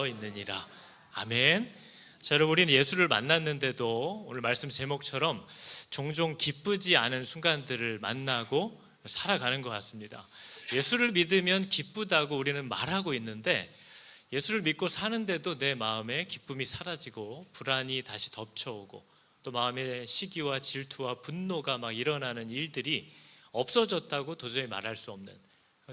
되어 있느니라. 아멘. 자, 여러분, 우리는 예수를 만났는데도 오늘 말씀 제목처럼 종종 기쁘지 않은 순간들을 만나고 살아가는 것 같습니다. 예수를 믿으면 기쁘다고 우리는 말하고 있는데 예수를 믿고 사는데도 내 마음에 기쁨이 사라지고 불안이 다시 덮쳐오고 또 마음에 시기와 질투와 분노가 막 일어나는 일들이 없어졌다고 도저히 말할 수 없는,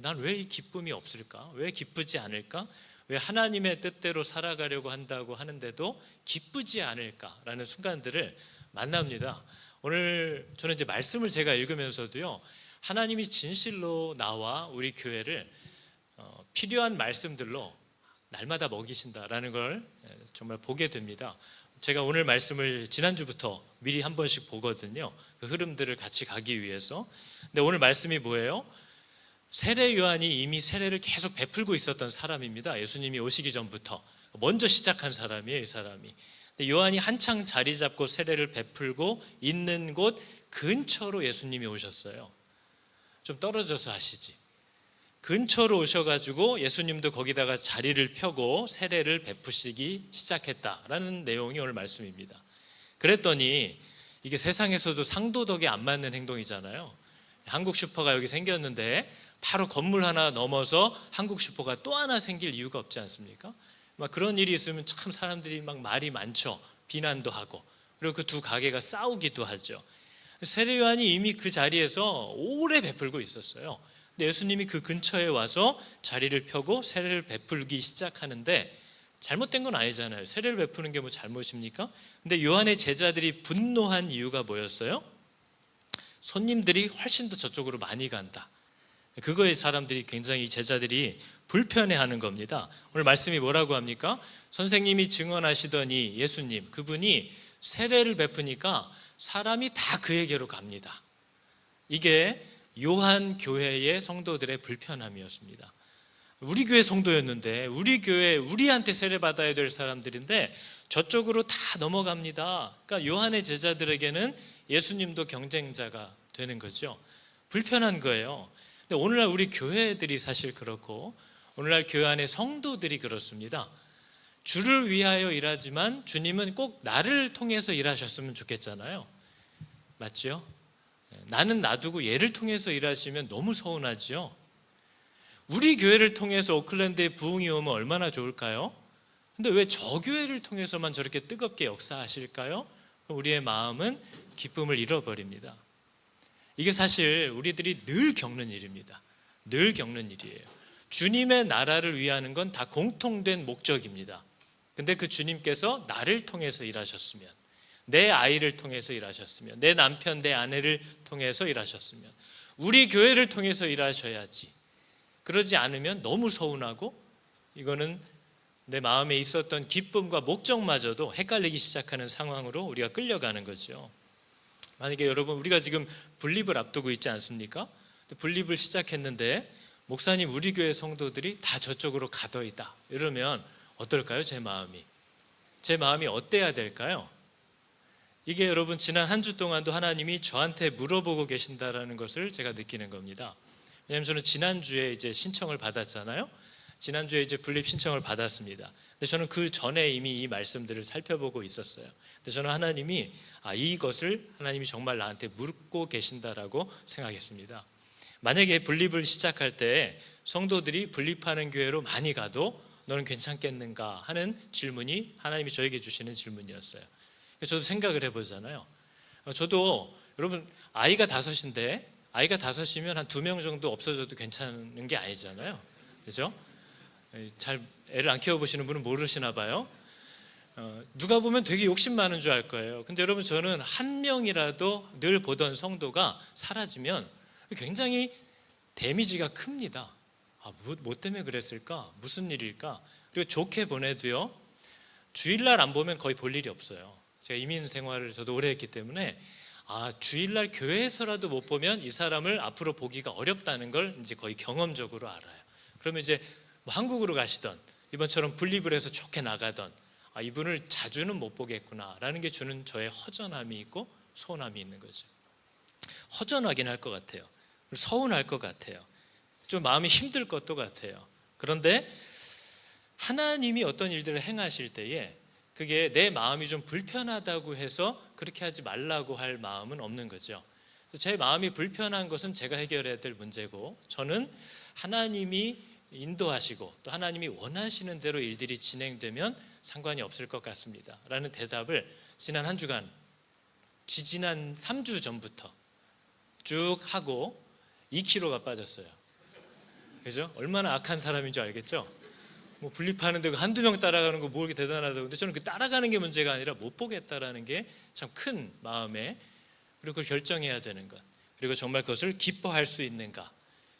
난 왜 이 기쁨이 없을까? 왜 기쁘지 않을까? 왜 하나님의 뜻대로 살아가려고 한다고 하는데도 기쁘지 않을까라는 순간들을 만납니다. 오늘 저는 이제 말씀을 제가 읽으면서도요, 하나님이 진실로 나와 우리 교회를 필요한 말씀들로 날마다 먹이신다라는 걸 정말 보게 됩니다. 제가 오늘 말씀을 지난주부터 미리 한 번씩 보거든요. 그 흐름들을 같이 가기 위해서. 근데 오늘 말씀이 뭐예요? 세례 요한이 이미 세례를 계속 베풀고 있었던 사람입니다. 예수님이 오시기 전부터 먼저 시작한 사람이에요, 이 사람이. 근데 요한이 한창 자리 잡고 세례를 베풀고 있는 곳 근처로 예수님이 오셨어요. 좀 떨어져서 하시지. 근처로 오셔가지고 예수님도 거기다가 자리를 펴고 세례를 베푸시기 시작했다라는 내용이 오늘 말씀입니다. 그랬더니 이게 세상에서도 상도덕에 안 맞는 행동이잖아요. 한국 슈퍼가 여기 생겼는데 바로 건물 하나 넘어서 한국 슈퍼가 또 하나 생길 이유가 없지 않습니까? 막 그런 일이 있으면 참 사람들이 막 말이 많죠. 비난도 하고, 그리고 그 두 가게가 싸우기도 하죠. 세례 요한이 이미 그 자리에서 오래 베풀고 있었어요. 근데 예수님이 그 근처에 와서 자리를 펴고 세례를 베풀기 시작하는데 잘못된 건 아니잖아요. 세례를 베푸는 게 뭐 잘못입니까? 근데 요한의 제자들이 분노한 이유가 뭐였어요? 손님들이 훨씬 더 저쪽으로 많이 간다. 그거에 사람들이 굉장히, 제자들이 불편해하는 겁니다. 오늘 말씀이 뭐라고 합니까? 선생님이 증언하시더니 예수님, 그분이 세례를 베푸니까 사람이 다 그에게로 갑니다. 이게 요한 교회의 성도들의 불편함이었습니다. 우리 교회 성도였는데, 우리 교회, 우리한테 세례 받아야 될 사람들인데 저쪽으로 다 넘어갑니다. 그러니까 요한의 제자들에게는 예수님도 경쟁자가 되는 거죠. 불편한 거예요. 근데 오늘날 우리 교회들이 사실 그렇고 오늘날 교회 안의 성도들이 그렇습니다. 주를 위하여 일하지만 주님은 꼭 나를 통해서 일하셨으면 좋겠잖아요. 맞죠? 나는 놔두고 얘를 통해서 일하시면 너무 서운하죠. 우리 교회를 통해서 오클랜드에 부흥이 오면 얼마나 좋을까요? 근데 왜 저 교회를 통해서만 저렇게 뜨겁게 역사하실까요? 우리의 마음은 기쁨을 잃어버립니다. 이게 사실 우리들이 늘 겪는 일입니다. 늘 겪는 일이에요. 주님의 나라를 위하는 건 다 공통된 목적입니다. 근데 그 주님께서 나를 통해서 일하셨으면, 내 아이를 통해서 일하셨으면, 내 남편, 내 아내를 통해서 일하셨으면, 우리 교회를 통해서 일하셔야지. 그러지 않으면 너무 서운하고, 이거는 내 마음에 있었던 기쁨과 목적마저도 헷갈리기 시작하는 상황으로 우리가 끌려가는 거죠. 만약에 여러분, 우리가 지금 분립을 앞두고 있지 않습니까? 분립을 시작했는데 목사님, 우리 교회 성도들이 다 저쪽으로 가더이다, 이러면 어떨까요? 제 마음이 어때야 될까요? 이게 여러분, 지난 한 주 동안도 하나님이 저한테 물어보고 계신다라는 것을 제가 느끼는 겁니다. 왜냐하면 저는 지난주에 이제 신청을 받았잖아요. 지난주에 이제 분립 신청을 받았습니다. 근데 저는 그 전에 이미 이 말씀들을 살펴보고 있었어요. 근데 저는 하나님이 이것을 하나님이 정말 나한테 묻고 계신다라고 생각했습니다. 만약에 분립을 시작할 때 성도들이 분립하는 교회로 많이 가도 너는 괜찮겠는가 하는 질문이 하나님이 저에게 주시는 질문이었어요. 저도 생각을 해보잖아요. 저도 여러분, 아이가 5인데 아이가 5이면 한 2명 정도 없어져도 괜찮은 게 아니잖아요. 그죠? 잘 애를 안 키워보시는 분은 모르시나 봐요. 누가 보면 되게 욕심 많은 줄 알 거예요. 근데 여러분, 저는 한 명이라도 늘 보던 성도가 사라지면 굉장히 데미지가 큽니다. 뭐 때문에 그랬을까? 무슨 일일까? 그리고 좋게 보내도요, 주일날 안 보면 거의 볼 일이 없어요. 제가 이민 생활을 저도 오래 했기 때문에 주일날 교회에서라도 못 보면 이 사람을 앞으로 보기가 어렵다는 걸 이제 거의 경험적으로 알아요. 그러면 이제 뭐 한국으로 가시던, 이번처럼 분립을 해서 좋게 나가던, 이분을 자주는 못 보겠구나 라는 게 주는 저의 허전함이 있고 서운함이 있는 거죠. 허전하긴 할 것 같아요. 서운할 것 같아요. 좀 마음이 힘들 것도 같아요. 그런데 하나님이 어떤 일들을 행하실 때에 그게 내 마음이 좀 불편하다고 해서 그렇게 하지 말라고 할 마음은 없는 거죠. 제 마음이 불편한 것은 제가 해결해야 될 문제고, 저는 하나님이 인도하시고 또 하나님이 원하시는 대로 일들이 진행되면 상관이 없을 것 같습니다 라는 대답을 지난 한 주간, 지난 3주 전부터 쭉 하고 2kg가 빠졌어요. 그죠? 얼마나 악한 사람인 줄 알겠죠? 뭐 분립하는데 한두 명 따라가는 거 뭐 이렇게 대단하다고. 근데 저는 그 따라가는 게 문제가 아니라 못 보겠다라는 게 참 큰 마음에, 그리고 그걸 결정해야 되는 것, 그리고 정말 그것을 기뻐할 수 있는가,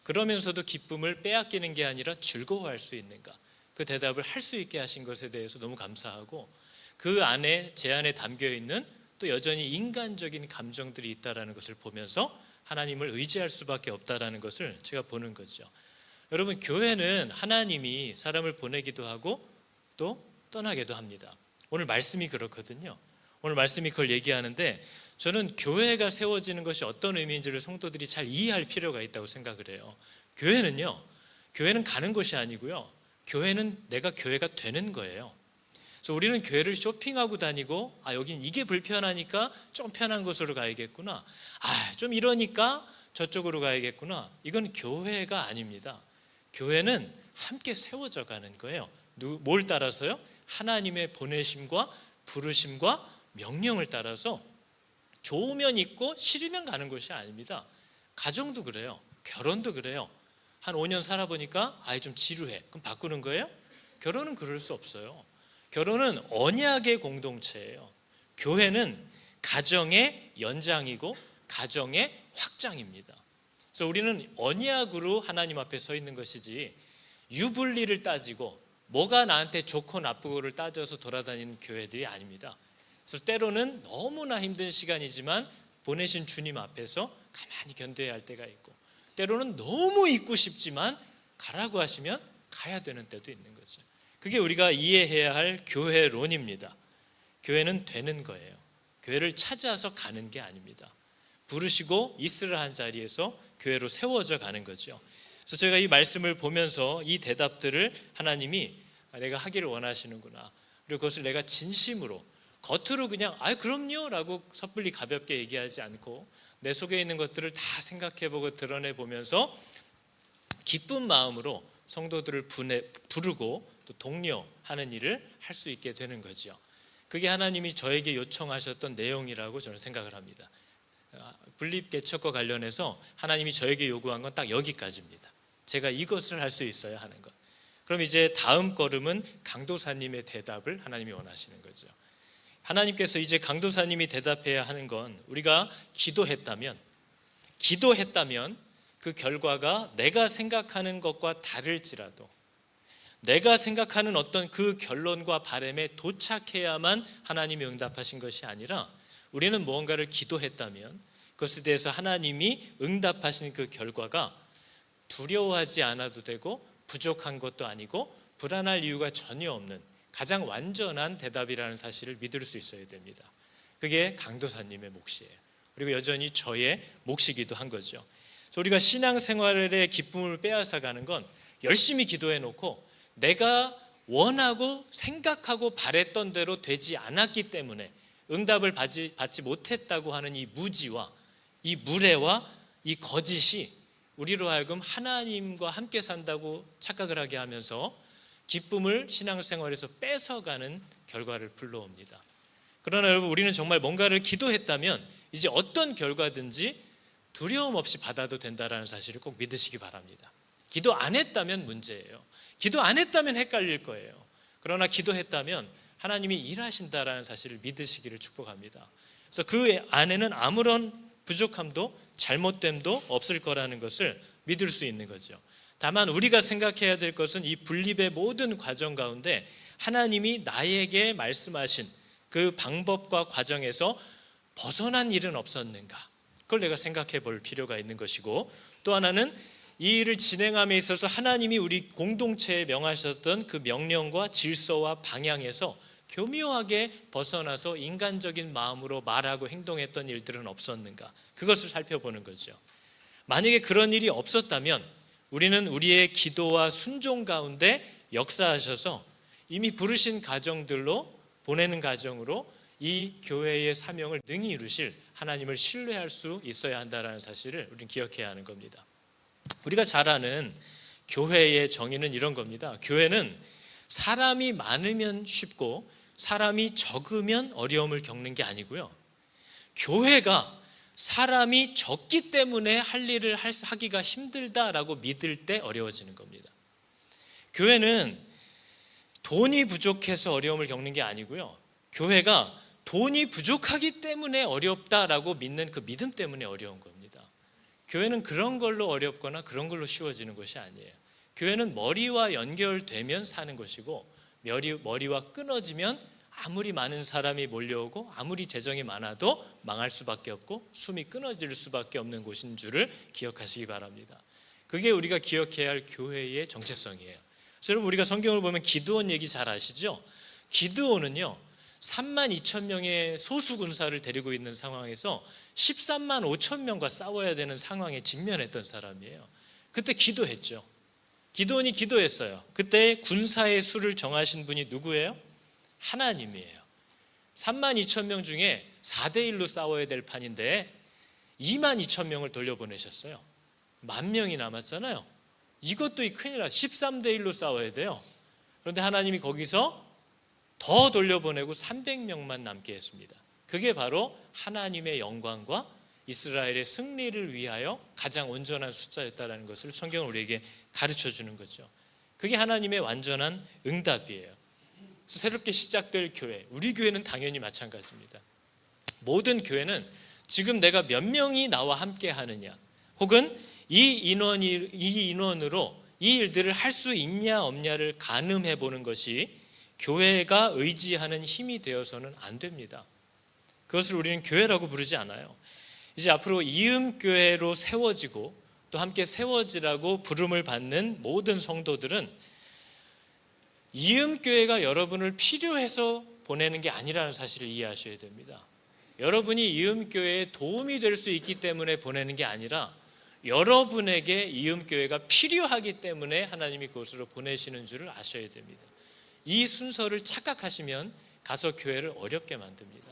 그러면서도 기쁨을 빼앗기는 게 아니라 즐거워할 수 있는가, 그 대답을 할 수 있게 하신 것에 대해서 너무 감사하고, 그 안에 제 안에 담겨있는 또 여전히 인간적인 감정들이 있다는 것을 보면서 하나님을 의지할 수밖에 없다는 것을 제가 보는 거죠. 여러분, 교회는 하나님이 사람을 보내기도 하고 또 떠나기도 합니다. 오늘 말씀이 그렇거든요. 오늘 말씀이 그걸 얘기하는데, 저는 교회가 세워지는 것이 어떤 의미인지를 성도들이 잘 이해할 필요가 있다고 생각을 해요. 교회는 가는 것이 아니고요, 교회는 내가 교회가 되는 거예요. 그래서 우리는 교회를 쇼핑하고 다니고, 여긴 이게 불편하니까 좀 편한 곳으로 가야겠구나, 좀 이러니까 저쪽으로 가야겠구나. 이건 교회가 아닙니다. 교회는 함께 세워져 가는 거예요. 뭘 따라서요? 하나님의 보내심과 부르심과 명령을 따라서 좋으면 있고 싫으면 가는 것이 아닙니다. 가정도 그래요. 결혼도 그래요. 한 5년 살아보니까 좀 지루해. 그럼 바꾸는 거예요? 결혼은 그럴 수 없어요. 결혼은 언약의 공동체예요. 교회는 가정의 연장이고 가정의 확장입니다. 그래서 우리는 언약으로 하나님 앞에 서 있는 것이지, 유불리를 따지고 뭐가 나한테 좋고 나쁘고를 따져서 돌아다니는 교회들이 아닙니다. 그래서 때로는 너무나 힘든 시간이지만 보내신 주님 앞에서 가만히 견뎌야 할 때가 있고, 때로는 너무 있고 싶지만 가라고 하시면 가야 되는 때도 있는 거죠. 그게 우리가 이해해야 할 교회론입니다. 교회는 되는 거예요. 교회를 찾아서 가는 게 아닙니다. 부르시고 있으라 한 자리에서 교회로 세워져 가는 거죠. 그래서 제가 이 말씀을 보면서 이 대답들을 하나님이 내가 하기를 원하시는구나, 그리고 그것을 내가 진심으로, 겉으로 그냥 그럼요 라고 섣불리 가볍게 얘기하지 않고 내 속에 있는 것들을 다 생각해보고 드러내보면서 기쁜 마음으로 성도들을 부르고 또 독려하는 일을 할 수 있게 되는 거죠. 그게 하나님이 저에게 요청하셨던 내용이라고 저는 생각을 합니다. 분립개척과 관련해서 하나님이 저에게 요구한 건 딱 여기까지입니다. 제가 이것을 할 수 있어야 하는 것. 그럼 이제 다음 걸음은 강도사님의 대답을 하나님이 원하시는 거죠. 하나님께서 이제 강도사님이 대답해야 하는 건, 우리가 기도했다면 그 결과가 내가 생각하는 것과 다를지라도, 내가 생각하는 어떤 그 결론과 바람에 도착해야만 하나님이 응답하신 것이 아니라, 우리는 무언가를 기도했다면 그것에 대해서 하나님이 응답하신 그 결과가 두려워하지 않아도 되고 부족한 것도 아니고 불안할 이유가 전혀 없는 가장 완전한 대답이라는 사실을 믿을 수 있어야 됩니다. 그게 강도사님의 몫이에요. 그리고 여전히 저의 몫이기도 한 거죠. 그래서 우리가 신앙생활의 기쁨을 빼앗아가는 건, 열심히 기도해놓고 내가 원하고 생각하고 바랬던 대로 되지 않았기 때문에 응답을 받지 못했다고 하는 이 무지와 이 무례와 이 거짓이 우리로 하여금 하나님과 함께 산다고 착각을 하게 하면서 기쁨을 신앙생활에서 뺏어가는 결과를 불러옵니다. 그러나 여러분, 우리는 정말 뭔가를 기도했다면 이제 어떤 결과든지 두려움 없이 받아도 된다는 사실을 꼭 믿으시기 바랍니다. 기도 안 했다면 문제예요. 기도 안 했다면 헷갈릴 거예요. 그러나 기도했다면 하나님이 일하신다라는 사실을 믿으시기를 축복합니다. 그래서 그 안에는 아무런 부족함도 잘못됨도 없을 거라는 것을 믿을 수 있는 거죠. 다만 우리가 생각해야 될 것은 이 분립의 모든 과정 가운데 하나님이 나에게 말씀하신 그 방법과 과정에서 벗어난 일은 없었는가, 그걸 내가 생각해 볼 필요가 있는 것이고, 또 하나는 이 일을 진행함에 있어서 하나님이 우리 공동체에 명하셨던 그 명령과 질서와 방향에서 교묘하게 벗어나서 인간적인 마음으로 말하고 행동했던 일들은 없었는가, 그것을 살펴보는 거죠. 만약에 그런 일이 없었다면 우리는 우리의 기도와 순종 가운데 역사하셔서 이미 부르신 가정들로 보내는 가정으로 이 교회의 사명을 능히 이루실 하나님을 신뢰할 수 있어야 한다는 사실을 우리는 기억해야 하는 겁니다. 우리가 잘 아는 교회의 정의는 이런 겁니다. 교회는 사람이 많으면 쉽고 사람이 적으면 어려움을 겪는 게 아니고요. 교회가 사람이 적기 때문에 할 일을 하기가 힘들다라고 믿을 때 어려워지는 겁니다. 교회는 돈이 부족해서 어려움을 겪는 게 아니고요. 교회가 돈이 부족하기 때문에 어렵다라고 믿는 그 믿음 때문에 어려운 겁니다. 교회는 그런 걸로 어렵거나 그런 걸로 쉬워지는 것이 아니에요. 교회는 머리와 연결되면 사는 것이고 머리와 끊어지면 아무리 많은 사람이 몰려오고 아무리 재정이 많아도 망할 수밖에 없고 숨이 끊어질 수밖에 없는 곳인 줄을 기억하시기 바랍니다. 그게 우리가 기억해야 할 교회의 정체성이에요. 여러분, 우리가 성경을 보면 기드온 얘기 잘 아시죠? 기드온은요 3만 2천 명의 소수군사를 데리고 있는 상황에서 13만 5천 명과 싸워야 되는 상황에 직면했던 사람이에요. 그때 기도했죠. 기드온이 기도했어요. 그때 군사의 수를 정하신 분이 누구예요? 하나님이에요. 3만 2천 명 중에 4대 1로 싸워야 될 판인데 2만 2천 명을 돌려보내셨어요. 10,000명이 남았잖아요. 이것도 큰일 나. 13대 1로 싸워야 돼요. 그런데 하나님이 거기서 더 돌려보내고 300명만 남게 했습니다. 그게 바로 하나님의 영광과 이스라엘의 승리를 위하여 가장 온전한 숫자였다는 것을 성경은 우리에게 가르쳐 주는 거죠. 그게 하나님의 완전한 응답이에요. 새롭게 시작될 교회, 우리 교회는 당연히 마찬가지입니다. 모든 교회는 지금 내가 몇 명이 나와 함께 하느냐, 혹은 이 인원으로 이 일들을 할 수 있냐 없냐를 가늠해 보는 것이 교회가 의지하는 힘이 되어서는 안 됩니다. 그것을 우리는 교회라고 부르지 않아요. 이제 앞으로 이음교회로 세워지고 또 함께 세워지라고 부름을 받는 모든 성도들은 이음교회가 여러분을 필요해서 보내는 게 아니라는 사실을 이해하셔야 됩니다. 여러분이 이음교회에 도움이 될 수 있기 때문에 보내는 게 아니라 여러분에게 이음교회가 필요하기 때문에 하나님이 그곳으로 보내시는 줄을 아셔야 됩니다. 이 순서를 착각하시면 가서 교회를 어렵게 만듭니다.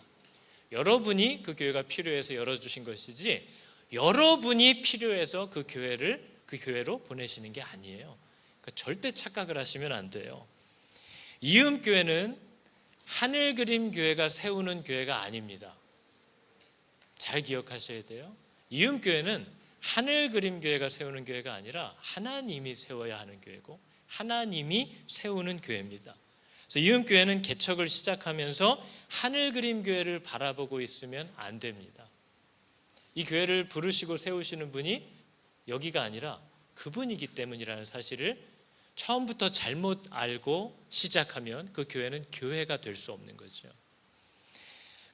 여러분이 그 교회가 필요해서 열어주신 것이지 여러분이 필요해서 그 교회로 보내시는 게 아니에요. 그러니까 절대 착각을 하시면 안 돼요. 이음교회는 하늘그림교회가 세우는 교회가 아닙니다. 잘 기억하셔야 돼요. 이음교회는 하늘그림교회가 세우는 교회가 아니라 하나님이 세워야 하는 교회고 하나님이 세우는 교회입니다. 그래서 이음교회는 개척을 시작하면서 하늘그림교회를 바라보고 있으면 안 됩니다. 이 교회를 부르시고 세우시는 분이 여기가 아니라 그분이기 때문이라는 사실을 처음부터 잘못 알고 시작하면 그 교회는 교회가 될 수 없는 거죠.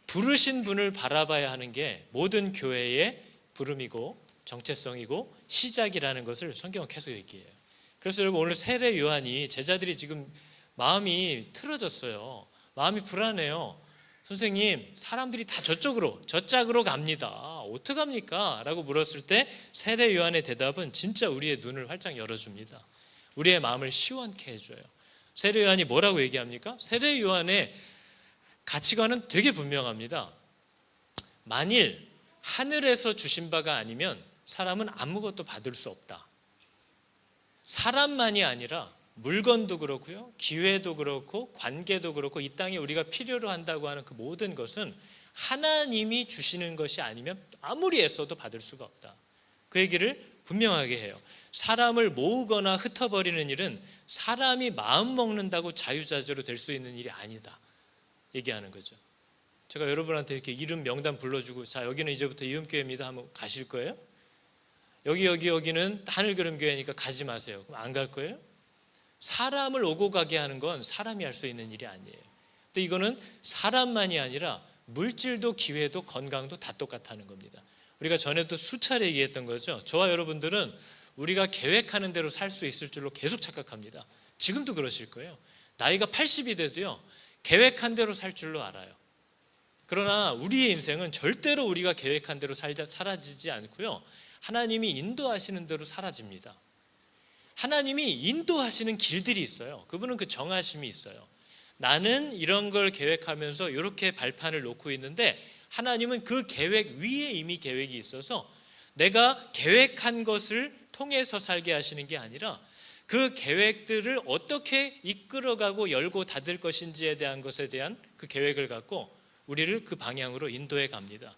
부르신 분을 바라봐야 하는 게 모든 교회의 부름이고 정체성이고 시작이라는 것을 성경은 계속 얘기해요. 그래서 여러분, 오늘 세례 요한이 제자들이 지금 마음이 틀어졌어요. 마음이 불안해요. 선생님, 사람들이 다 저짝으로 갑니다. 어떡합니까? 라고 물었을 때 세례 요한의 대답은 진짜 우리의 눈을 활짝 열어줍니다. 우리의 마음을 시원케 해줘요. 세례 요한이 뭐라고 얘기합니까? 세례 요한의 가치관은 되게 분명합니다. 만일 하늘에서 주신 바가 아니면 사람은 아무것도 받을 수 없다. 사람만이 아니라 물건도 그렇고요, 기회도 그렇고 관계도 그렇고 이 땅에 우리가 필요로 한다고 하는 그 모든 것은 하나님이 주시는 것이 아니면 아무리 애써도 받을 수가 없다. 그 얘기를 분명하게 해요. 사람을 모으거나 흩어버리는 일은 사람이 마음 먹는다고 자유자재로 될 수 있는 일이 아니다 얘기하는 거죠. 제가 여러분한테 이렇게 이름 명단 불러주고 자, 여기는 이제부터 이음교회입니다 하면 가실 거예요? 여기는 하늘그림교회니까 가지 마세요. 그럼 안 갈 거예요? 사람을 오고 가게 하는 건 사람이 할 수 있는 일이 아니에요. 근데 이거는 사람만이 아니라 물질도 기회도 건강도 다 똑같다는 겁니다. 우리가 전에도 수차례 얘기했던 거죠. 저와 여러분들은 우리가 계획하는 대로 살 수 있을 줄로 계속 착각합니다. 지금도 그러실 거예요. 나이가 80이 돼도요, 계획한 대로 살 줄로 알아요. 그러나 우리의 인생은 절대로 우리가 계획한 대로 사라지지 않고요, 하나님이 인도하시는 대로 사라집니다. 하나님이 인도하시는 길들이 있어요. 그분은 그 정하심이 있어요. 나는 이런 걸 계획하면서 이렇게 발판을 놓고 있는데 하나님은 그 계획 위에 이미 계획이 있어서 내가 계획한 것을 통해서 살게 하시는 게 아니라 그 계획들을 어떻게 이끌어가고 열고 닫을 것인지에 대한 것에 대한 그 계획을 갖고 우리를 그 방향으로 인도해 갑니다.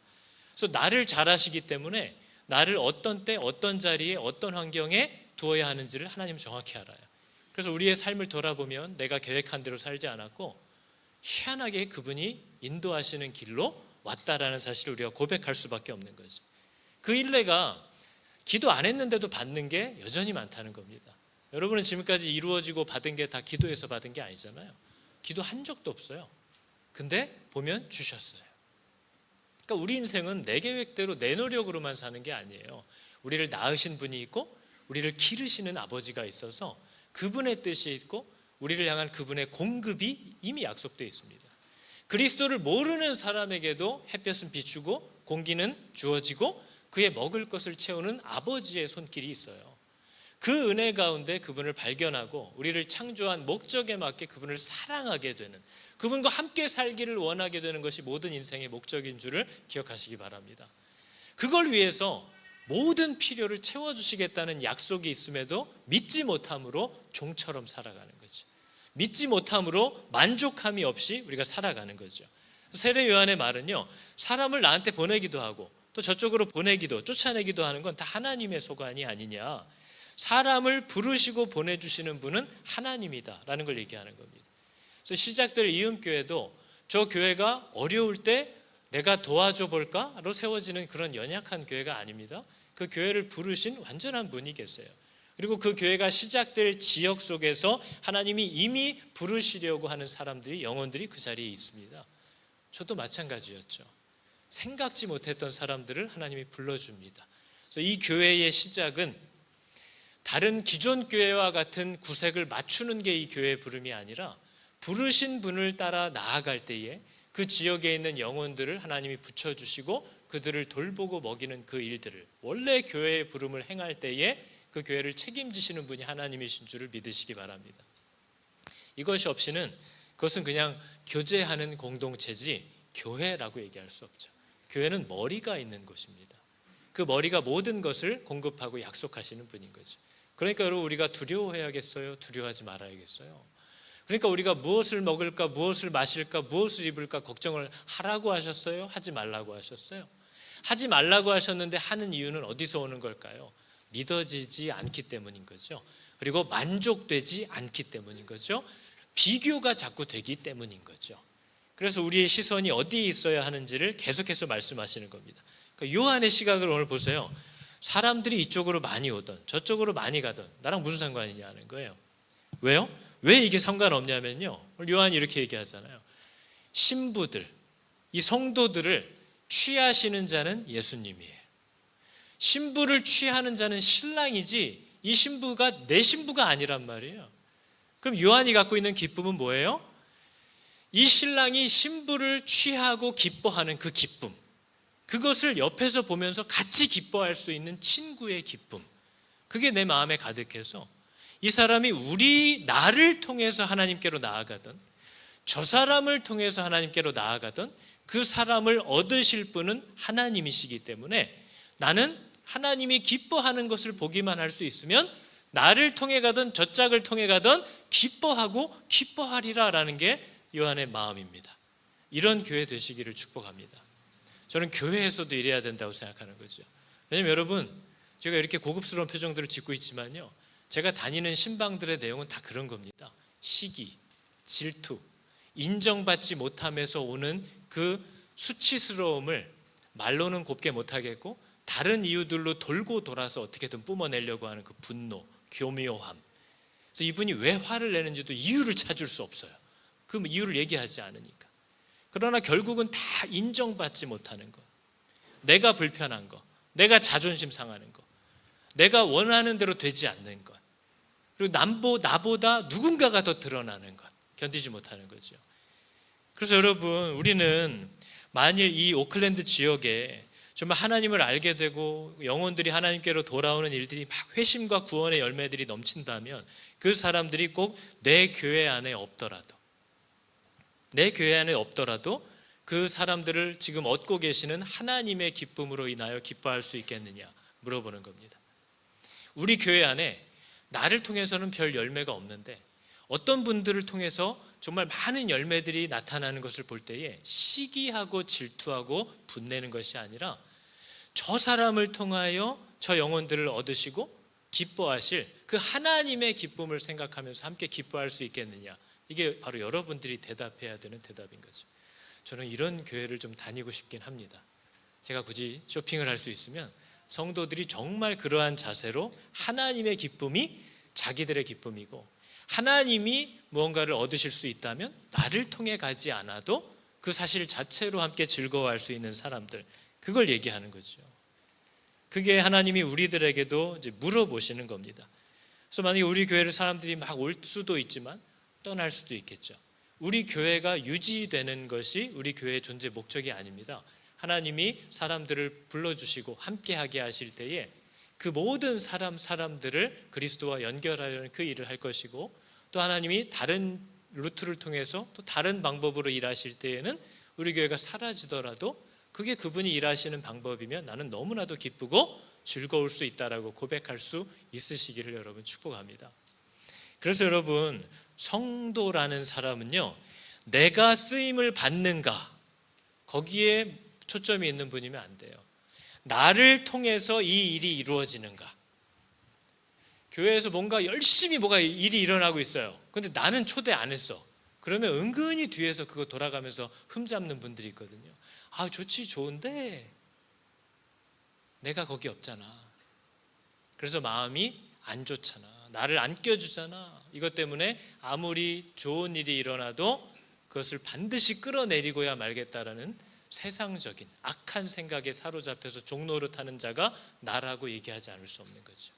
그래서 나를 잘 아시기 때문에 나를 어떤 때 어떤 자리에 어떤 환경에 두어야 하는지를 하나님은 정확히 알아요. 그래서 우리의 삶을 돌아보면 내가 계획한 대로 살지 않았고 희한하게 그분이 인도하시는 길로 왔다라는 사실을 우리가 고백할 수밖에 없는 거죠. 그 일례가 기도 안 했는데도 받는 게 여전히 많다는 겁니다. 여러분은 지금까지 이루어지고 받은 게 다 기도해서 받은 게 아니잖아요. 기도한 적도 없어요. 근데 보면 주셨어요. 그러니까 우리 인생은 내 계획대로 내 노력으로만 사는 게 아니에요. 우리를 낳으신 분이 있고 우리를 기르시는 아버지가 있어서 그분의 뜻이 있고 우리를 향한 그분의 공급이 이미 약속되어 있습니다. 그리스도를 모르는 사람에게도 햇볕은 비추고 공기는 주어지고 그의 먹을 것을 채우는 아버지의 손길이 있어요. 그 은혜 가운데 그분을 발견하고 우리를 창조한 목적에 맞게 그분을 사랑하게 되는, 그분과 함께 살기를 원하게 되는 것이 모든 인생의 목적인 줄을 기억하시기 바랍니다. 그걸 위해서 모든 필요를 채워주시겠다는 약속이 있음에도 믿지 못함으로 종처럼 살아가는 거죠. 믿지 못함으로 만족함이 없이 우리가 살아가는 거죠. 세례 요한의 말은요, 사람을 나한테 보내기도 하고 또 저쪽으로 보내기도 쫓아내기도 하는 건 다 하나님의 소관이 아니냐, 사람을 부르시고 보내주시는 분은 하나님이다라는 걸 얘기하는 겁니다. 그래서 시작될 이음교회도 저 교회가 어려울 때 내가 도와줘 볼까로 세워지는 그런 연약한 교회가 아닙니다. 그 교회를 부르신 완전한 분이 계세요. 그리고 그 교회가 시작될 지역 속에서 하나님이 이미 부르시려고 하는 사람들이, 영혼들이 그 자리에 있습니다. 저도 마찬가지였죠. 생각지 못했던 사람들을 하나님이 불러줍니다. 그래서 이 교회의 시작은 다른 기존 교회와 같은 구색을 맞추는 게 이 교회의 부름이 아니라 부르신 분을 따라 나아갈 때에 그 지역에 있는 영혼들을 하나님이 붙여주시고 그들을 돌보고 먹이는 그 일들을, 원래 교회의 부름을 행할 때에 그 교회를 책임지시는 분이 하나님이신 줄을 믿으시기 바랍니다. 이것이 없이는 그것은 그냥 교제하는 공동체지 교회라고 얘기할 수 없죠. 교회는 머리가 있는 곳입니다. 그 머리가 모든 것을 공급하고 약속하시는 분인 거죠. 그러니까 여러분, 우리가 두려워해야겠어요? 두려워하지 말아야겠어요? 그러니까 우리가 무엇을 먹을까, 무엇을 마실까, 무엇을 입을까 걱정을 하라고 하셨어요? 하지 말라고 하셨어요? 하지 말라고 하셨는데 하는 이유는 어디서 오는 걸까요? 믿어지지 않기 때문인 거죠. 그리고 만족되지 않기 때문인 거죠. 비교가 자꾸 되기 때문인 거죠. 그래서 우리의 시선이 어디에 있어야 하는지를 계속해서 말씀하시는 겁니다. 그러니까 요한의 시각을 오늘 보세요. 사람들이 이쪽으로 많이 오던 저쪽으로 많이 가던 나랑 무슨 상관이냐는 거예요. 왜요? 왜 이게 상관없냐면요, 요한이 이렇게 얘기하잖아요. 신부들, 이 성도들을 취하시는 자는 예수님이에요. 신부를 취하는 자는 신랑이지 이 신부가 내 신부가 아니란 말이에요. 그럼 요한이 갖고 있는 기쁨은 뭐예요? 이 신랑이 신부를 취하고 기뻐하는 그 기쁨, 그것을 옆에서 보면서 같이 기뻐할 수 있는 친구의 기쁨, 그게 내 마음에 가득해서 이 사람이 나를 통해서 하나님께로 나아가던, 저 사람을 통해서 하나님께로 나아가던 그 사람을 얻으실 분은 하나님이시기 때문에 나는 하나님이 기뻐하는 것을 보기만 할 수 있으면 나를 통해 가든 저 짝을 통해 가든 기뻐하고 기뻐하리라라는 게 요한의 마음입니다. 이런 교회 되시기를 축복합니다. 저는 교회에서도 이래야 된다고 생각하는 거죠. 왜냐하면 여러분, 제가 이렇게 고급스러운 표정들을 짓고 있지만요, 제가 다니는 신방들의 내용은 다 그런 겁니다. 시기, 질투, 인정받지 못함에서 오는 그 수치스러움을 말로는 곱게 못하겠고 다른 이유들로 돌고 돌아서 어떻게든 뿜어내려고 하는 그 분노, 교묘함. 그래서 이분이 왜 화를 내는지도 이유를 찾을 수 없어요. 그 이유를 얘기하지 않으니까. 그러나 결국은 다 인정받지 못하는 것, 내가 불편한 것, 내가 자존심 상하는 것, 내가 원하는 대로 되지 않는 것, 그리고 나보다 누군가가 더 드러나는 것, 견디지 못하는 거죠. 그래서 여러분, 우리는 만일 이 오클랜드 지역에 정말 하나님을 알게 되고 영혼들이 하나님께로 돌아오는 일들이 막 회심과 구원의 열매들이 넘친다면 그 사람들이 꼭 내 교회 안에 없더라도, 내 교회 안에 없더라도 그 사람들을 지금 얻고 계시는 하나님의 기쁨으로 인하여 기뻐할 수 있겠느냐 물어보는 겁니다. 우리 교회 안에 나를 통해서는 별 열매가 없는데 어떤 분들을 통해서 정말 많은 열매들이 나타나는 것을 볼 때에 시기하고 질투하고 분내는 것이 아니라 저 사람을 통하여 저 영혼들을 얻으시고 기뻐하실 그 하나님의 기쁨을 생각하면서 함께 기뻐할 수 있겠느냐, 이게 바로 여러분들이 대답해야 되는 대답인 거죠. 저는 이런 교회를 좀 다니고 싶긴 합니다. 제가 굳이 쇼핑을 할 수 있으면 성도들이 정말 그러한 자세로 하나님의 기쁨이 자기들의 기쁨이고, 하나님이 무언가를 얻으실 수 있다면 나를 통해 가지 않아도 그 사실 자체로 함께 즐거워할 수 있는 사람들, 그걸 얘기하는 거죠. 그게 하나님이 우리들에게도 이제 물어보시는 겁니다. 그래서 만약에 우리 교회를 사람들이 막 올 수도 있지만 떠날 수도 있겠죠. 우리 교회가 유지되는 것이 우리 교회의 존재 목적이 아닙니다. 하나님이 사람들을 불러주시고 함께하게 하실 때에 그 모든 사람들을 그리스도와 연결하려는 그 일을 할 것이고, 또 하나님이 다른 루트를 통해서 또 다른 방법으로 일하실 때에는 우리 교회가 사라지더라도 그게 그분이 일하시는 방법이면 나는 너무나도 기쁘고 즐거울 수 있다라고 고백할 수 있으시기를 여러분 축복합니다. 그래서 여러분, 성도라는 사람은요, 내가 쓰임을 받는가 거기에 초점이 있는 분이면 안 돼요. 나를 통해서 이 일이 이루어지는가. 교회에서 뭔가 열심히 뭐가 일이 일어나고 있어요. 근데 나는 초대 안 했어. 그러면 은근히 뒤에서 그거 돌아가면서 흠잡는 분들이 있거든요. 아, 좋지, 좋은데 내가 거기 없잖아. 그래서 마음이 안 좋잖아. 나를 안 껴주잖아. 이것 때문에 아무리 좋은 일이 일어나도 그것을 반드시 끌어내리고야 말겠다라는 세상적인 악한 생각에 사로잡혀서 종노릇하는 자가 나라고 얘기하지 않을 수 없는 거죠.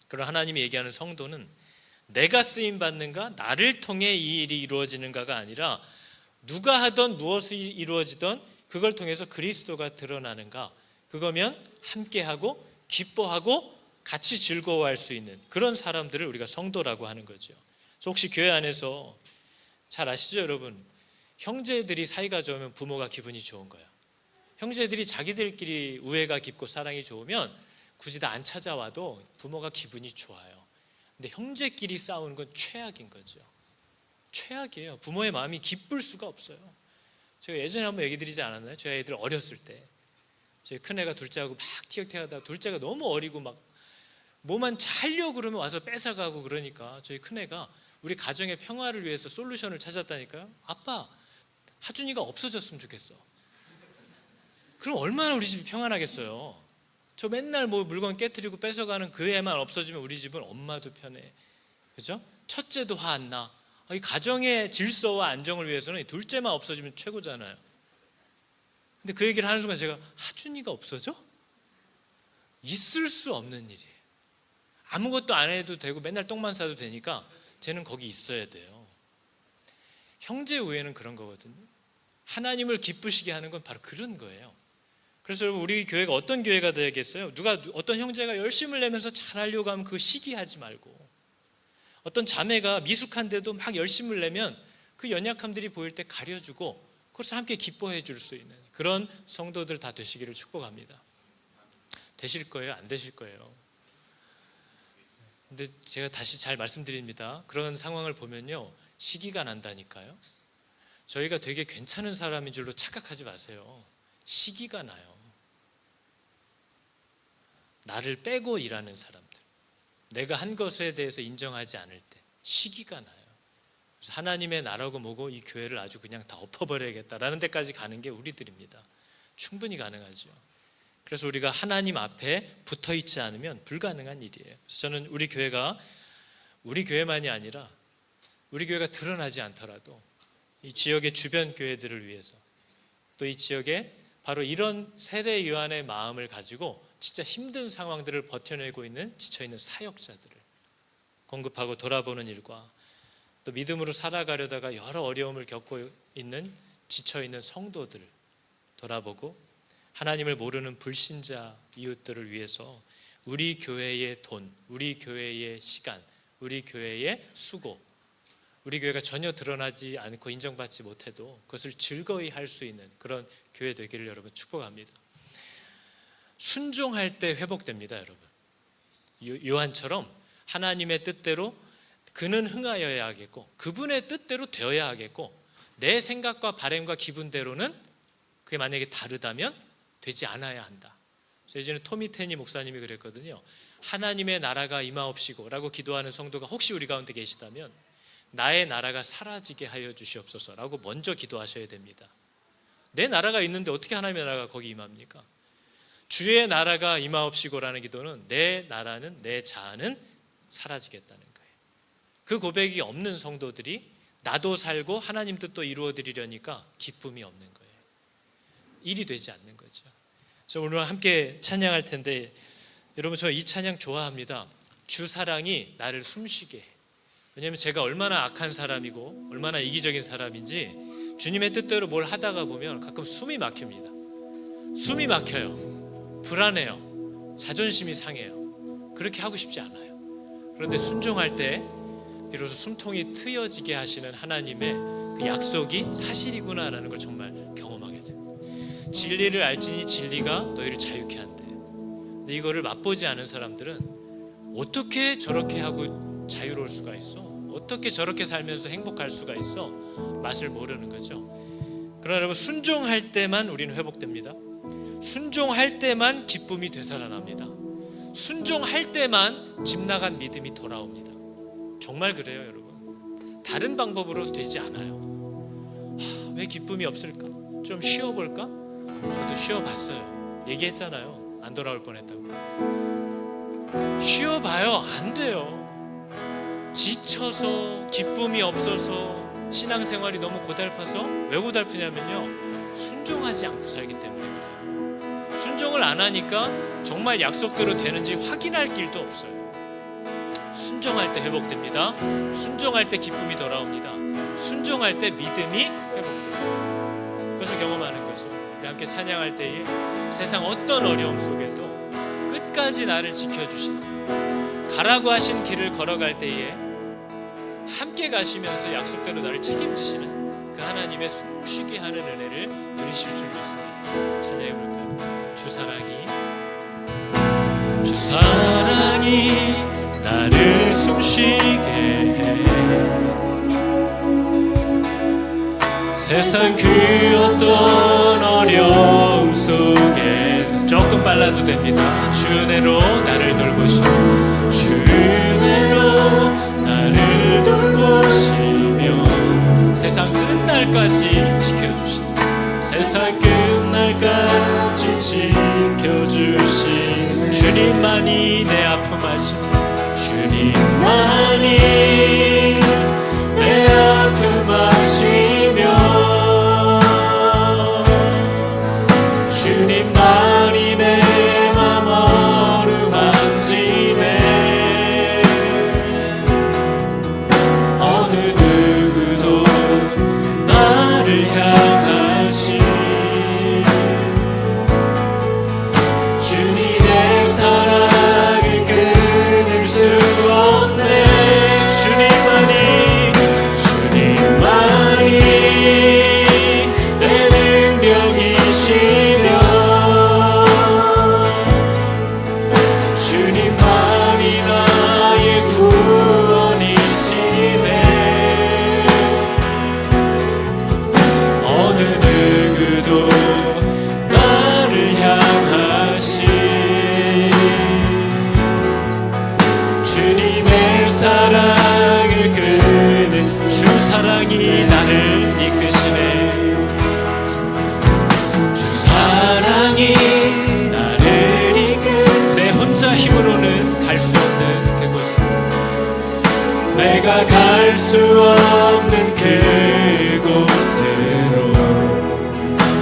그럼 하나님이 얘기하는 성도는 내가 쓰임받는가, 나를 통해 이 일이 이루어지는가가 아니라 누가 하던 무엇이 이루어지던 그걸 통해서 그리스도가 드러나는가, 그거면 함께하고 기뻐하고 같이 즐거워할 수 있는 그런 사람들을 우리가 성도라고 하는 거죠. 그래서 혹시 교회 안에서 잘 아시죠 여러분? 형제들이 사이가 좋으면 부모가 기분이 좋은 거예요. 형제들이 자기들끼리 우애가 깊고 사랑이 좋으면 굳이 다 안 찾아와도 부모가 기분이 좋아요. 근데 형제끼리 싸우는 건 최악인 거죠. 최악이에요. 부모의 마음이 기쁠 수가 없어요. 제가 예전에 한번 얘기 드리지 않았나요? 저희 애들 어렸을 때 저희 큰애가 둘째하고 막 티격태격하다가 둘째가 너무 어리고 막 뭐만 하려고 그러면 와서 뺏어가고 그러니까 저희 큰애가 우리 가정의 평화를 위해서 솔루션을 찾았다니까요. 아빠, 하준이가 없어졌으면 좋겠어. 그럼 얼마나 우리 집이 평안하겠어요. 저 맨날 뭐 물건 깨트리고 뺏어가는 그 애만 없어지면 우리 집은 엄마도 편해. 그죠? 첫째도 화 안 나. 이 가정의 질서와 안정을 위해서는 둘째만 없어지면 최고잖아요. 근데 그 얘기를 하는 순간 제가, 하준이가 없어져? 있을 수 없는 일이에요. 아무것도 안 해도 되고 맨날 똥만 싸도 되니까 쟤는 거기 있어야 돼요. 형제 우애는 그런 거거든요. 하나님을 기쁘시게 하는 건 바로 그런 거예요. 그래서 여러분, 우리 교회가 어떤 교회가 되겠어요? 어떤 형제가 열심을 내면서 잘하려고 하면 그 시기하지 말고, 어떤 자매가 미숙한데도 막 열심을 내면 그 연약함들이 보일 때 가려주고 그것을 함께 기뻐해 줄 수 있는 그런 성도들 다 되시기를 축복합니다. 되실 거예요? 안 되실 거예요? 근데 제가 다시 잘 말씀드립니다. 그런 상황을 보면요, 시기가 난다니까요. 저희가 되게 괜찮은 사람인 줄로 착각하지 마세요. 시기가 나요. 나를 빼고 일하는 사람들, 내가 한 것에 대해서 인정하지 않을 때 시기가 나요. 그래서 하나님의 나라고 뭐고 이 교회를 아주 그냥 다 엎어버려야겠다라는 데까지 가는 게 우리들입니다. 충분히 가능하죠. 그래서 우리가 하나님 앞에 붙어 있지 않으면 불가능한 일이에요. 그래서 저는 우리 교회만이 아니라 우리 교회가 드러나지 않더라도 이 지역의 주변 교회들을 위해서, 또 이 지역에 바로 이런 세례 요한의 마음을 가지고 진짜 힘든 상황들을 버텨내고 있는 지쳐있는 사역자들을 공급하고 돌아보는 일과, 또 믿음으로 살아가려다가 여러 어려움을 겪고 있는 지쳐있는 성도들을 돌아보고, 하나님을 모르는 불신자 이웃들을 위해서 우리 교회의 돈, 우리 교회의 시간, 우리 교회의 수고, 우리 교회가 전혀 드러나지 않고 인정받지 못해도 그것을 즐거이 할 수 있는 그런 교회 되기를 여러분 축복합니다. 순종할 때 회복됩니다, 여러분. 요한처럼 하나님의 뜻대로 그는 흥하여야 하겠고 그분의 뜻대로 되어야 하겠고 내 생각과 바람과 기분대로는 그게 만약에 다르다면 되지 않아야 한다. 예전에 토미 테니 목사님이 그랬거든요. 하나님의 나라가 임하옵시고 라고 기도하는 성도가 혹시 우리 가운데 계시다면 나의 나라가 사라지게 하여 주시옵소서 라고 먼저 기도하셔야 됩니다. 내 나라가 있는데 어떻게 하나님의 나라가 거기 임합니까? 주의 나라가 임하옵시고라는 기도는 내 나라는, 내 자아는 사라지겠다는 거예요. 그 고백이 없는 성도들이 나도 살고 하나님 뜻도 이루어드리려니까 기쁨이 없는 거예요. 일이 되지 않는 거죠. 그래서 오늘 함께 찬양할 텐데 여러분, 저 이 찬양 좋아합니다. 주 사랑이 나를 숨쉬게 해. 왜냐하면 제가 얼마나 악한 사람이고 얼마나 이기적인 사람인지 주님의 뜻대로 뭘 하다가 보면 가끔 숨이 막힙니다. 숨이 막혀요. 불안해요. 자존심이 상해요. 그렇게 하고 싶지 않아요. 그런데 순종할 때 비로소 숨통이 트여지게 하시는 하나님의 그 약속이 사실이구나라는 걸 정말 경험하게 돼요. 진리를 알지니 진리가 너희를 자유케 한대요. 근데 이거를 맛보지 않은 사람들은 어떻게 저렇게 하고 자유로울 수가 있어? 어떻게 저렇게 살면서 행복할 수가 있어? 맛을 모르는 거죠. 그러나 여러분, 순종할 때만 우리는 회복됩니다. 순종할 때만 기쁨이 되살아납니다. 순종할 때만 집 나간 믿음이 돌아옵니다. 정말 그래요, 여러분. 다른 방법으로 되지 않아요. 왜 기쁨이 없을까? 좀 쉬어볼까? 저도 쉬어봤어요. 얘기했잖아요. 안 돌아올 뻔했다고. 쉬어봐요. 안 돼요. 지쳐서, 기쁨이 없어서, 신앙생활이 너무 고달파서. 왜 고달프냐면요, 순종하지 않고 살기 때문에 그래요. 순종을 안 하니까 정말 약속대로 되는지 확인할 길도 없어요. 순종할 때 회복됩니다. 순종할 때 기쁨이 돌아옵니다. 순종할 때 믿음이 회복돼요. 그것을 경험하는 거죠. 우리 함께 찬양할 때에 세상 어떤 어려움 속에도 끝까지 나를 지켜주시는, 가라고 하신 길을 걸어갈 때에 함께 가시면서 약속대로 나를 책임지시는 그 하나님의 숨쉬게 하는 은혜를 누리실 줄 믿습니다. 찬양해 볼까요? 주 사랑이 나를 숨쉬게 해. 세상 그 어떤 어려움 속에도 조금 빨라도 됩니다. 주 은혜로 나를 돌보시며, 주 은혜로 나를 돌보시며, 세상 끝날까지 지켜주신, 세상 끝날까지 지켜주신 주님만이 내 아픔 아시고, 주님만이 내 아픔 아시며, 주님만이 내 맘 어루만지네. 어느 누구도 나를 향하시 주님의 사랑을 끊을 수 없네. 주님만이 내 능력이시며, 주님만이 나의 구원이시네. 어느 누구도 나를 향하시 주님의 사랑을 끄는 주 사랑이 나를 이끄시네. 주 사랑이 나를 이끄시네. 내 혼자 힘으로는 갈 수 없는 그곳에, 내가 갈 수 없는 그곳으로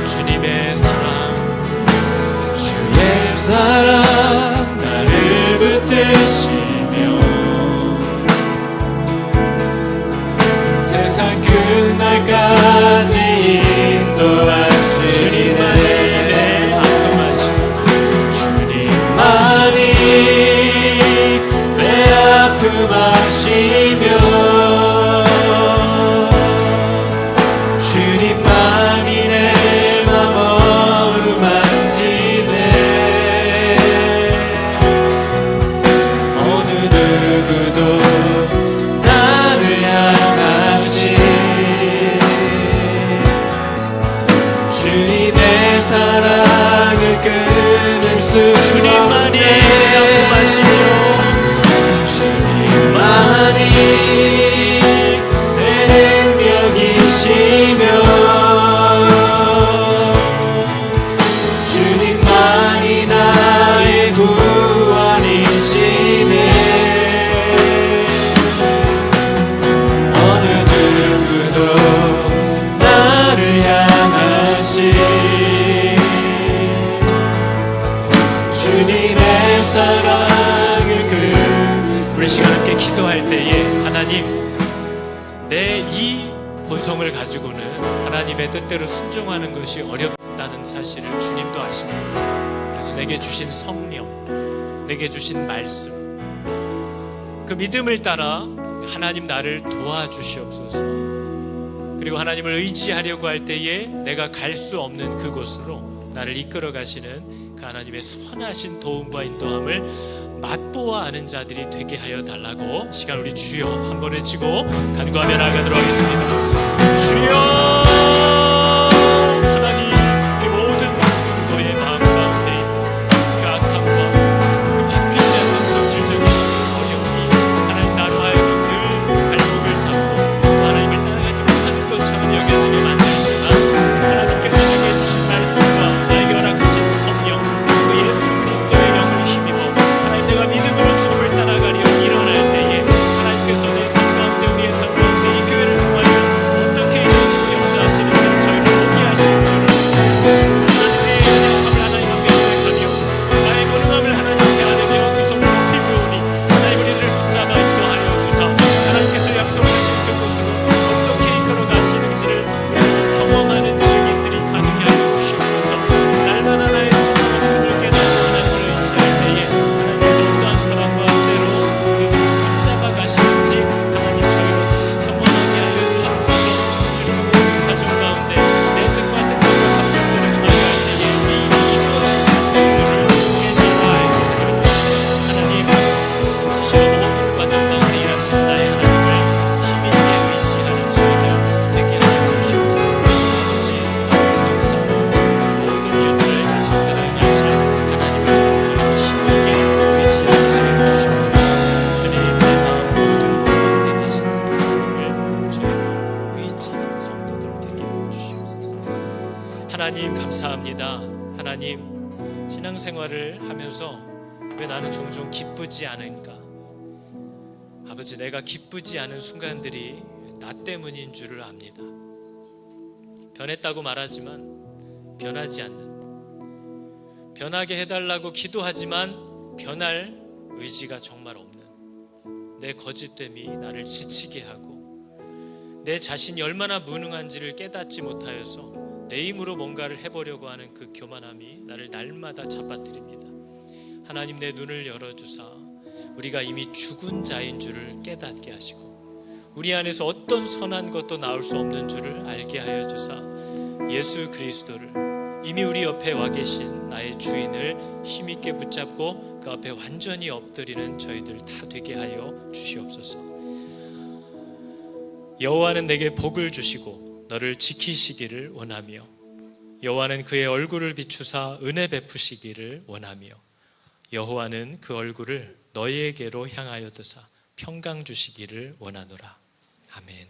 주님의 사랑, 주의 사랑 나를 붙드시며, 세상 끝날까지 인도하시네. 주님만이 내 아픔 아시고, 주님만이 내 아픔 아시며, 사랑을 끊을 수 주님만이 아픔하시며 주님만이 내 능력이시며 주님만이 나의 구원이시네. 어느 누구도 나를 향하신 주님의 사랑을 우리 시간 함께 기도할 때에 하나님, 내 이 본성을 가지고는 하나님의 뜻대로 순종하는 것이 어렵다는 사실을 주님도 아십니다. 그래서 내게 주신 성령, 내게 주신 말씀, 그 믿음을 따라 하나님 나를 도와주시옵소서. 그리고 하나님을 의지하려고 할 때에 내가 갈 수 없는 그곳으로 나를 이끌어 가시는 그 하나님의 선하신 도움과 인도함을 맛보아 아는 자들이 되게 하여 달라고 시간 우리 주여 한 번 외치고 간구하며 나아가도록 하겠습니다. 주여, 하나님, 우리 모든 성도의 마음 가운데 있는 그 악함과 그 바뀌지 않는 본질적인 어려움이 하나님 나로 하여금 늘 발목을 잡고 하나님을 따라가지 못하는 것처럼 여겨지게 만들지만 하나님께서 내게 주신 말씀과 나에게 허락하신 성령, 그 예수 그리스도의 영을 힘입어 하나님 내가 믿음으로 주님을 따라가려 일어날 때에 하나님께서 내 삶 가운데 우리의 삶 가운데 이 교회를 통하여 어떻게 이루시고 역사하시는지를 저희를 보게 하시는 줄을 하나님의 연약함을 하나님 앞에 고백하며 나의 무능함을 하나님 앞에 아뢰며 두 손을 높이 들어오니 하나님 우리를 붙잡아 인도하여 주사 하나님께서 약속하신 그곳으로 어떻게 이끌어 가시는지를 경험하는 증인들이 가득히 하여 주시옵소서. 날마다 나의 손과 목숨을 깨닫고 하나님을 의지할 때에 하나님께서 어떠한 사랑과 은혜로 우리를 붙잡아 가시는지 하나님 저희로 경험하게 하여 주시옵소서. 주님 가정 가운데 내 뜻과 생각과 감정들을 행하여 할 때에 우리 이루어 주시는 줄을 우리에게 알게 하여 주시옵소서. 하나님 자신의 모든 과정 가운데 일하신 나의 하나님을 힘있게 의지하는 저희들 되게 하여 주시옵소서. 아버지 감사합니다. 모든 일들을 계속하여 행하실 하나님을 저희를 힘있게 의지하게 하여 주시옵소서. 주님 내 마음 모든 가운데 계시는 하나님을 저희를 의지하는 성도들 되게 하여 주시옵소서. 하나님 감사합니다. 하나님, 신앙생활을 하면서 왜 나는 종종 기쁘지 않은가? 아버지, 내가 기쁘지 않은 순간들이 나 때문인 줄을 압니다. 변했다고 말하지만 변하지 않는, 변하게 해달라고 기도하지만 변할 의지가 정말 없는 내 거짓됨이 나를 지치게 하고 내 자신이 얼마나 무능한지를 깨닫지 못하여서 내 힘으로 뭔가를 해보려고 하는 그 교만함이 나를 날마다 잡아뜨립니다. 하나님, 내 눈을 열어주사 우리가 이미 죽은 자인 줄을 깨닫게 하시고 우리 안에서 어떤 선한 것도 나올 수 없는 줄을 알게 하여 주사 예수 그리스도를 이미 우리 옆에 와 계신 나의 주인을 힘있게 붙잡고 그 앞에 완전히 엎드리는 저희들 다 되게 하여 주시옵소서. 여호와는 내게 복을 주시고 너를 지키시기를 원하며 여호와는 그의 얼굴을 비추사 은혜 베푸시기를 원하며 여호와는 그 얼굴을 너희에게로 향하여 드사 평강 주시기를 원하노라. 아멘.